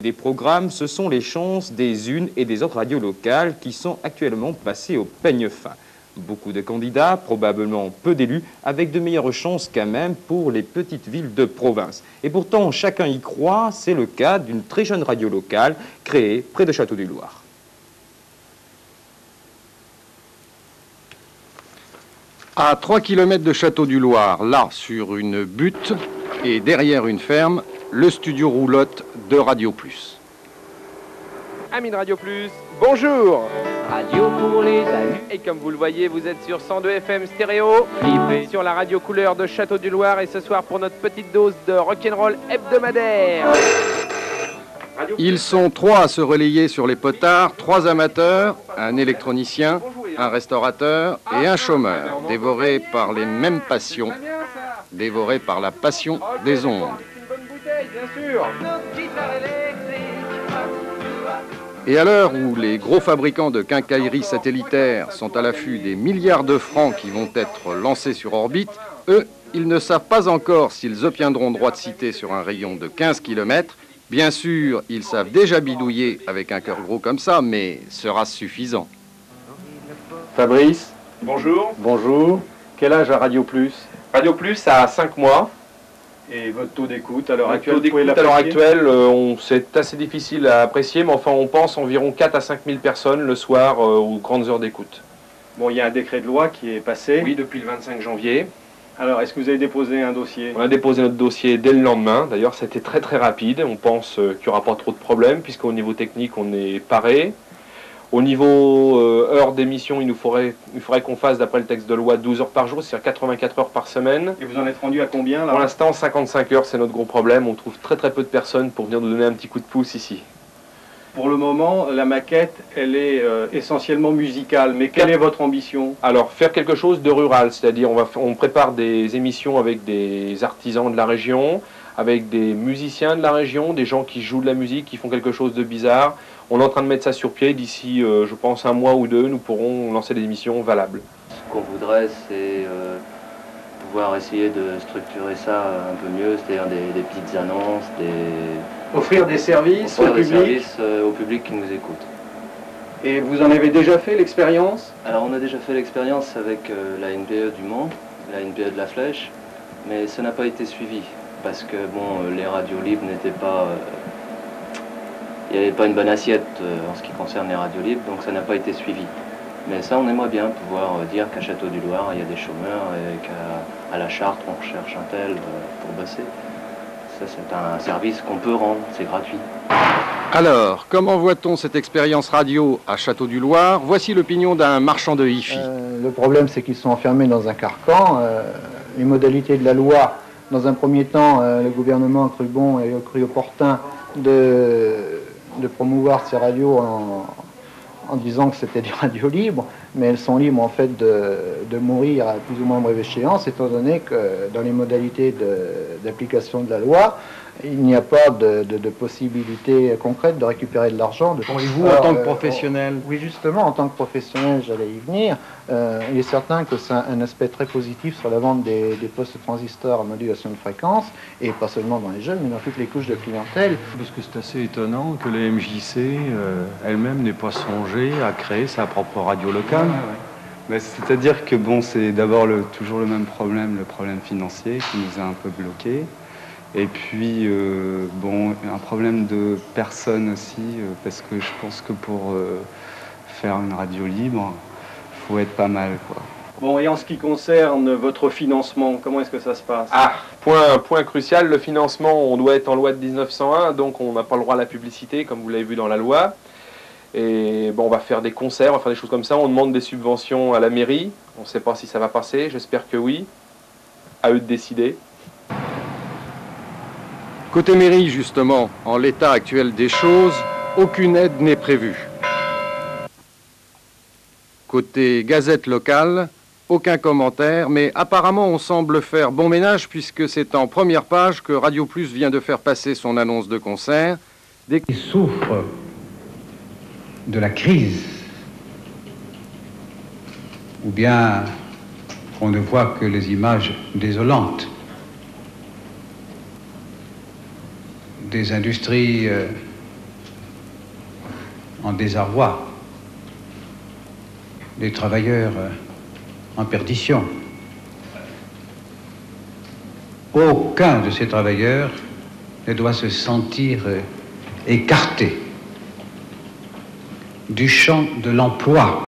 des programmes, ce sont les chances des unes et des autres radios locales qui sont actuellement passées au peigne fin. Beaucoup de candidats, probablement peu d'élus, avec de meilleures chances quand même pour les petites villes de province. Et pourtant, chacun y croit, c'est le cas d'une très jeune radio locale créée près de Château-du-Loir. À 3 km de Château-du-Loir, là, sur une butte et derrière une ferme, le studio roulotte de Radio Plus. Amis de Radio Plus, bonjour. Radio pour les amis. Et comme vous le voyez, vous êtes sur 102 FM stéréo, sur la radio couleur de Château-du-Loir, et ce soir pour notre petite dose de rock'n'roll hebdomadaire. Ils sont 3 à se relayer sur les potards, 3 amateurs, un électronicien, un restaurateur et un chômeur, dévorés par les mêmes passions, dévorés par la passion des ondes. Et à l'heure où les gros fabricants de quincailleries satellitaires sont à l'affût des milliards de francs qui vont être lancés sur orbite, eux, ils ne savent pas encore s'ils obtiendront droit de cité sur un rayon de 15 km. Bien sûr, ils savent déjà bidouiller avec un cœur gros comme ça, mais sera-ce suffisant? Fabrice. Bonjour. Bonjour. Quel âge a Radio Plus? Radio Plus a 5 mois. Et votre taux d'écoute à l'heure actuelle? Le taux d'écoute à l'heure actuelle, c'est assez difficile à apprécier, mais enfin on pense environ 4 à 5 000 personnes le soir aux grandes heures d'écoute. Bon, il y a un décret de loi qui est passé. Oui, depuis le 25 janvier. Alors, est-ce que vous avez déposé un dossier? On a déposé notre dossier dès le lendemain. D'ailleurs, c'était très très rapide. On pense qu'il n'y aura pas trop de problèmes, puisqu'au niveau technique, on est paré. Au niveau heures d'émission, il faudrait qu'on fasse, d'après le texte de loi, 12 heures par jour, c'est-à-dire 84 heures par semaine. Et vous en êtes rendu à combien là? Pour l'instant, 55 heures, c'est notre gros problème. On trouve très très peu de personnes pour venir nous donner un petit coup de pouce ici. Pour le moment, la maquette, elle est essentiellement musicale. Mais quelle est votre ambition? Alors, faire quelque chose de rural, c'est-à-dire on prépare des émissions avec des artisans de la région, avec des musiciens de la région, des gens qui jouent de la musique, qui font quelque chose de bizarre. On est en train de mettre ça sur pied. D'ici, je pense, 1 mois ou 2, nous pourrons lancer des émissions valables. Ce qu'on voudrait, c'est pouvoir essayer de structurer ça un peu mieux, c'est-à-dire des petites annonces, offrir des services au public qui nous écoute. Et vous en avez déjà fait l'expérience? Alors on a déjà fait l'expérience avec la NPE du Mans, la NPE de la Flèche, mais ça n'a pas été suivi, parce que bon, les radios libres n'étaient pas... il n'y avait pas une bonne assiette en ce qui concerne les radios libres, donc ça n'a pas été suivi. Mais ça, on aimerait bien pouvoir dire qu'à Château-du-Loir, il y a des chômeurs et qu'à la Charte, on recherche un tel pour bosser. Ça, c'est un service qu'on peut rendre, c'est gratuit. Alors, comment voit-on cette expérience radio à Château-du-Loir? Voici l'opinion d'un marchand de hi-fi. Le problème, c'est qu'ils sont enfermés dans un carcan. Les modalités de la loi, dans un premier temps, le gouvernement a cru bon et a cru opportun de promouvoir ces radios en disant que c'était des radios libres, mais elles sont libres en fait de mourir à plus ou moins brève échéance, étant donné que dans les modalités d'application de la loi, il n'y a pas de possibilité concrète de récupérer de l'argent. Et vous, en tant que professionnel? Oui, justement, en tant que professionnel, j'allais y venir. Il est certain que c'est un aspect très positif sur la vente des postes transistors à modulation de fréquence, et pas seulement dans les jeunes, mais dans toutes les couches de clientèle. Parce que c'est assez étonnant que la MJC elle-même n'ait pas songé à créer sa propre radio locale. Ouais. C'est-à-dire que bon, c'est d'abord toujours le même problème, le problème financier qui nous a un peu bloqués. Et puis, bon, un problème de personnes aussi, parce que je pense que pour faire une radio libre, il faut être pas mal, quoi. Bon, et en ce qui concerne votre financement, comment est-ce que ça se passe? Ah, point crucial, le financement, on doit être en loi de 1901, donc on n'a pas le droit à la publicité, comme vous l'avez vu dans la loi. Et bon, on va faire des concerts, on va faire des choses comme ça, on demande des subventions à la mairie, on ne sait pas si ça va passer, j'espère que oui. À eux de décider. Côté mairie, justement, en l'état actuel des choses, aucune aide n'est prévue. Côté gazette locale, aucun commentaire, mais apparemment on semble faire bon ménage puisque c'est en première page que Radio Plus vient de faire passer son annonce de concert. Ils souffrent de la crise, ou bien on ne voit que les images désolantes des industries en désarroi, des travailleurs en perdition. Aucun de ces travailleurs ne doit se sentir écarté du champ de l'emploi.